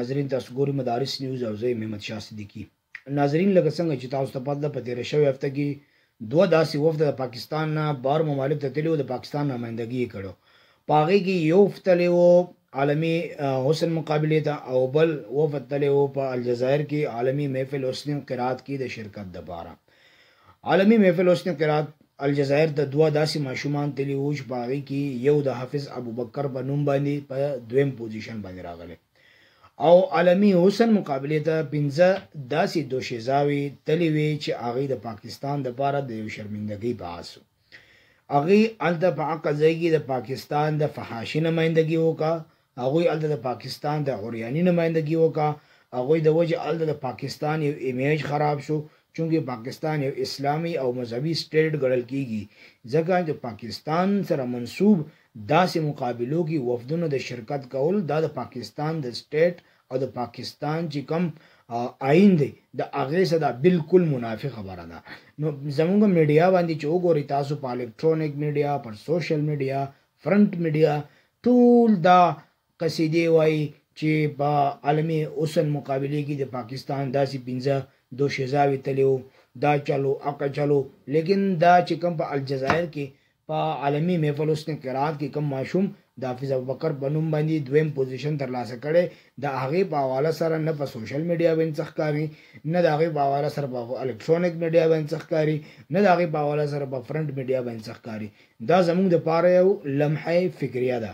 ناظرین تاسو ګورئ مدارس نیوز او زه یم احمد شاه صدیقي. ناظرین لکه څنګه چې تاسو ته پته ده په تېره شوې هفته کې دوه داسې وفد د پاکستان نه بهر ممالک ته تللي وو، د پاکستان نمایندګي یې کړې وه. په هغې کې یو وفد تللی و عالمي حسن مقابلې ته، او بل وفد تللی و په الجزایر کې عالمي محفل حسن قرات کې د شرکت دپاره. عالمي محفل حسن قرات الجزایر ته دوه داسې ماشومان تللي وو چې په هغې کې یو د حافظ ابوبکر په نوم باندې په دویم پوزیشن باندې راغلی، او عالمي حسن مقابلې ته 15 داسې دوشیزاوې تللې وې چې هغې د پاکستان دپاره د یو شرمندګۍ باعث و. هغوی هلته په هغه ځای کې د پاکستان د فحاشي نمایندګي وکړه، هغوی هلته د پاکستان د عریاني نمایندګي وکړه. هغوی د وجې هلته د پاکستان یو ایمیج خراب شو، چونکې پاکستان یو اسلامي او مذهبي سټیټ ګڼل کیږي، ځکه چې پاکستان سره منسوب داسې مقابلو کې وفدونو د شرکت کول دا د پاکستان د سټیټ او د پاکستان چې کوم آئین دی د هغې سره دا بالکل منافي خبره ده. نو زموږ میډیا باندې چې وګورئ تاسو، په الکترونیک میډیا، پر سوشل میډیا، فرنٹ میډیا، ټول دا قصیدې وایي چې په عالمي حسن مقابلې کې د پاکستان داسې 15 دوشیزاوې تللی و، دا چلو اقا چلو. لیکن دا چې کوم په الجزایر کې په عالمي محفل حسن قرات کې کوم ماشوم د حافظ ابوبکر په نوم باندې دویم پوزیشن ترلاسه کړی، د هغې په حواله سره نه په سوشل میډیا باندې څه ښکاري، نه د هغې په حواله سره په الکترونیک میډیا باندې څه ښکاري، نه د هغې په حواله سره په فرنٹ میډیا باندې څه ښکاري. دا زموږ دپاره یو لمحه فکریه ده